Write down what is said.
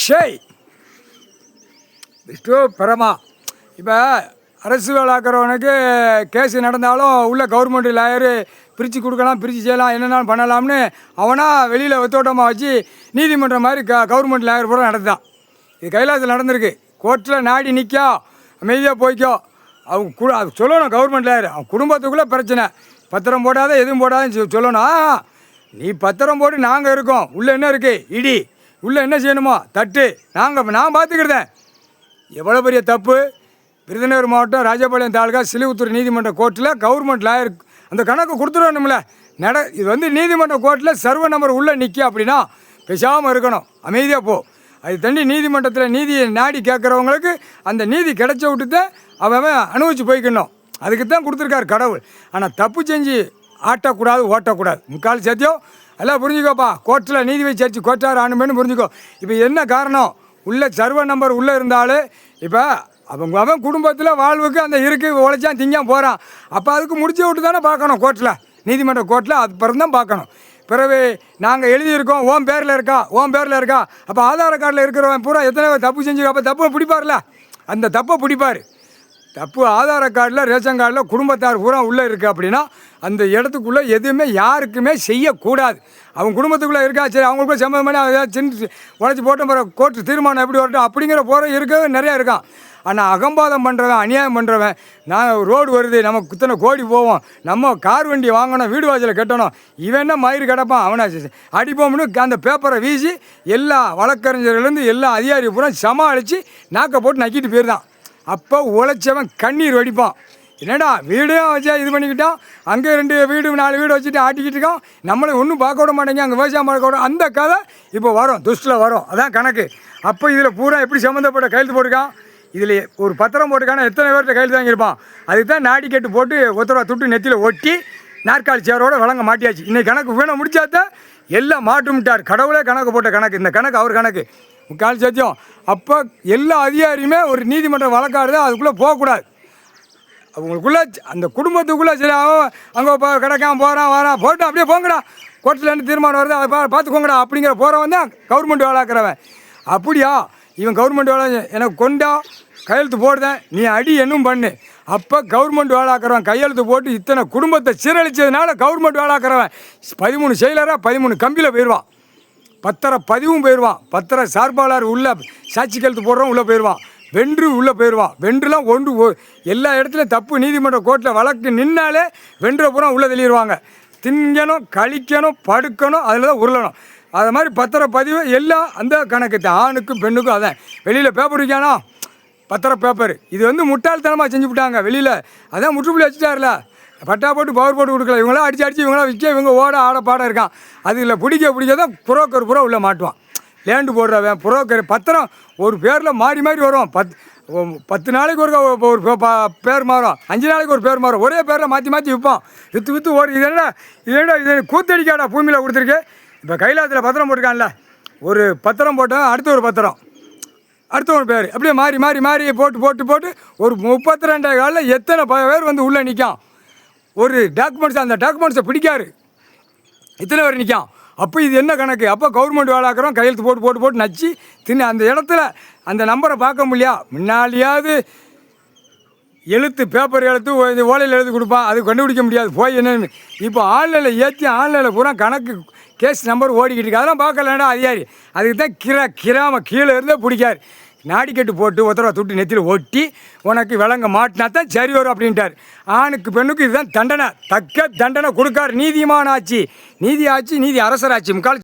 ஷேய் விஷ்ணு பரமா. இப்போ அரசு வேலைக்கிறவனுக்கு கேஸு நடந்தாலும் உள்ள கவர்மெண்ட் லாயரு பிரித்து கொடுக்கலாம், பிரித்து செய்யலாம், என்னென்னாலும் பண்ணலாம்னு அவனாக வெளியில் ஒத்தோட்டமாக வச்சு நீதிமன்றம் மாதிரி கவர்மெண்ட் லாயர் பூரா நடத்துதான். இது கைலாசத்தில் நடந்திருக்கு. கோர்ட்டில் நாடி நிற்கோ, அமைதியாக போய்க்கோ. அவங்க சொல்லணும் கவர்மெண்ட் லாயர். அவன் குடும்பத்துக்குள்ளே பிரச்சனை, பத்திரம் போடாத எதுவும் போடாதுன்னு சொல்லணும். நீ பத்திரம் போட்டு நாங்கள் இருக்கோம், உள்ளே என்ன இருக்குது இடி, உள்ளே என்ன செய்யணுமோ தட்டு, நான் பார்த்துக்கிட்டேன். எவ்வளோ பெரிய தப்பு. விருதுநகர் மாவட்டம் ராஜபாளையம் தாலுகா சிலுவுத்தூர் நீதிமன்ற கோர்ட்டில் கவர்மெண்ட் லாயர் அந்த கணக்கு கொடுத்துருவோம்ல. இது வந்து நீதிமன்ற கோர்ட்டில் சர்வ நம்பர் உள்ளே நிற்க அப்படின்னா பேசாமல் இருக்கணும், அமைதியாக போ. அது தண்டி நீதிமன்றத்தில் நீதியை நாடி கேட்குறவங்களுக்கு அந்த நீதி கிடைச்ச விட்டு தான் அவன் அனுபவிச்சு போய்க்கணும். அதுக்கு தான் கொடுத்துருக்காரு கடவுள். ஆனால் தப்பு செஞ்சு ஆட்டக்கூடாது, ஓட்டக்கூடாது. முக்கால் சத்தியம் எல்லாம் புரிஞ்சுக்கோப்பா. கோர்ட்டில் நீதி வச்சு கோர்ட்டார் ஆணுமேனு புரிஞ்சுக்கோ. இப்போ என்ன காரணம், உள்ள சர்வ நம்பர் உள்ளே இருந்தாலும் இப்போ அவன் குடும்பத்தில் வாழ்வுக்கு அந்த இருக்கு உழைச்சான் திங்கான் போகிறான். அப்போ அதுக்கு முடிச்சு விட்டு தானே பார்க்கணும் கோர்ட்டில், நீதிமன்ற கோர்ட்டில். அது பிறகு தான் பார்க்கணும். பிறகு நாங்கள் எழுதியிருக்கோம் ஓம் பேரில் இருக்கா. அப்போ ஆதார் கார்டில் இருக்கிறவன் பூரா எத்தனை தப்பு செஞ்சு அப்போ தப்பை பிடிப்பார்ல, அந்த தப்பை பிடிப்பார். தப்பு ஆதார் கார்டில் ரேஷன் கார்டில் குடும்பத்தார் பூரா உள்ளே இருக்குது அப்படின்னா அந்த இடத்துக்குள்ளே எதுவுமே யாருக்குமே செய்யக்கூடாது. அவங்க குடும்பத்துக்குள்ளே இருக்கா, சரி அவங்களுக்குள்ள சம்மந்தம் பண்ணி ஏதாவது சின்ன உழைச்சி போட்டோம் பிறகு கோர்ட்டு தீர்மானம் எப்படி வரட்டும் அப்படிங்கிற போகிற இருக்கவே நிறையா இருக்கான். ஆனால் அகம்பாதம் பண்ணுறவன், அநியாயம் பண்ணுறவன், நான் ரோடு வருது நமக்கு இத்தனை கோடி போவோம், நம்ம கார் வண்டி வாங்கணும், வீடு வாசலில் கட்டணும், இவன் என்ன மயிறு கிடப்பான் அவனை அடிப்போம்னு அந்த பேப்பரை வீசி எல்லா வழக்கறிஞர்லேருந்து எல்லா அதிகாரி பூரா சமாளித்து நாக்கை போட்டு நக்கிட்டு போயிருந்தான். அப்போ உழைச்சவன் கண்ணீர் வடிப்பான். என்னடா வீடையும் வச்சா இது பண்ணிக்கிட்டான், அங்கே 2 வீடு 4 வீடு வச்சுட்டு ஆட்டிக்கிட்டு இருக்கான், நம்மளை ஒன்றும் பார்க்க விட மாட்டேங்க, அங்கே விவசாயம் பார்க்க விட. அந்த கதை இப்போ வரும், துஷ்டில் வரும். அதான் கணக்கு. அப்போ இதில் பூரா எப்படி சம்மந்தப்பட்ட கையெழுத்து போட்டிருக்கான், இதில் ஒரு பத்திரம் போட்டுக்கான எத்தனை பேர்கிட்ட கையெழுத்து வாங்கியிருப்பான். அதுக்கு தான் நாடி கேட்டு போட்டு ஒருத்தரவா துட்டு நெத்தியில் ஒட்டி நாற்காலி சேரோடு வழங்க மாட்டியாச்சு. இன்றைக்கி கணக்கு வேணும் முடிச்சாதான் எல்லாம் மாட்டுமிட்டார். கடவுளே கணக்கு போட்ட கணக்கு, இந்த கணக்கு அவர் கணக்கு முக்கால் சத்தியம். அப்போ எல்லா அதிகாரியுமே ஒரு நீதிமன்றம் வழக்காடுது, அதுக்குள்ளே போகக்கூடாது. அவங்களுக்குள்ளே அந்த குடும்பத்துக்குள்ளே சரி அவன் அங்கே கிடக்காம போகிறான் வரான் போட்டு அப்படியே போங்கடா, கோர்ட்டில் என்ன தீர்மானம் வருது அதை பார்த்துக்கோங்கடா அப்படிங்கிற போகிறவன் தான் கவர்மெண்ட் வேலைக்கிறவன். அப்படியா இவன் கவர்மெண்ட் வேலை எனக்கு கொண்டா கையெழுத்து போடுதேன், நீ அடி என்னும் பண்ணு. அப்போ கவர்மெண்ட் வேலைக்கிறவன் கையெழுத்து போட்டு இத்தனை குடும்பத்தை சீரழிச்சதுனால கவர்மெண்ட் வேலைக்கிறவன் 13 செயலராக 13 கம்பியில் போயிடுவான், பத்திர பதிவும் போயிடுவான், பத்திர சார்பாளர் உள்ள சாட்சி கையெழுத்து போடுறவன் உள்ளே போயிடுவான், வென்று உள்ளே போயிடுவான். வென்றுலாம் எல்லா இடத்துலையும் தப்பு நீதிமன்ற கோர்ட்டில் வழக்கு நின்னாலே வென்ற பூரா உள்ளே வெளியிடுவாங்க. திங்கணும், கழிக்கணும், படுக்கணும், அதில் தான் உருளணும். அது மாதிரி பத்திர பதிவு எல்லாம் அந்த கணக்கு தான். ஆணுக்கும் பெண்ணுக்கும் அதான். வெளியில் பேப்பர் வைக்கானோ பத்திர பேப்பர், இது வந்து முட்டாள்தனமாக செஞ்சு விட்டாங்க வெளியில். அதான் முற்றுப்புள்ளி வச்சுட்டார்ல, பட்டா போட்டு பவர் போட்டு கொடுக்கல. இவங்களாம் அடித்து இவங்களாம் விற்க, இவங்க ஓட ஆட பாட இருக்கான். அதில் பிடிக்க தான் புரோக்கர் பூரா உள்ளே மாட்டுவான். லேண்டு போடுறவன் புரோக்கர் பத்திரம் ஒரு பேரில் மாறி வரும். 10 நாளைக்கு ஒரு பேர் மாறும், 5 நாளைக்கு ஒரு பேர் மாறும். ஒரே பேரில் மாற்றி விற்பான். விற்று ஓடு. இது கூத்தடிக்காடா பூமியில் கொடுத்துருக்கு. இப்போ கைலாசத்தில் பத்திரம் போட்டிருக்கான்ல, ஒரு பத்திரம் போட்டால் அடுத்த ஒரு பத்திரம், அடுத்த ஒரு பேர், அப்படியே மாறி போட்டு ஒரு 32 காலில் எத்தனை பேர் வந்து உள்ளே நிற்கான். ஒரு டாக்குமெண்ட்ஸ், அந்த டாக்குமெண்ட்ஸை பிடிக்காரு இத்தனை பேர் நிற்கான். அப்போ இது என்ன கணக்கு. அப்போ கவர்மெண்ட் வேலைக்கிறோம் கையெழுத்து போட்டு நச்சு அந்த இடத்துல அந்த நம்பரை பார்க்க முடியா. முன்னாடியாவது எழுத்து பேப்பர் எழுத்து ஓலையில் எழுதி கொடுப்பான், அது கண்டுபிடிக்க முடியாது போய் என்னென்னு. இப்போ ஆன்லைனில் ஏற்றி ஆன்லைனில் பூரா கணக்கு கேஸ் நம்பர் ஓடிக்கிட்டு இருக்கு. அதெல்லாம் பார்க்கலடா அதிகாரி. அதுக்கு தான் கிராம கீழே இருந்தே பிடிக்காரு. நாடிக்கட்டு போட்டு ஒருத்தரவா துட்டு நெத்தியில் ஒட்டி உனக்கு விளங்க மாட்டினா தான் சரி வரும் அப்படின்ட்டார். ஆணுக்கு பெண்ணுக்கு இதுதான் தண்டனை, தக்க தண்டனை கொடுக்காரு. நீதிமான ஆட்சி, நீதி அரசராட்சி முக்கால்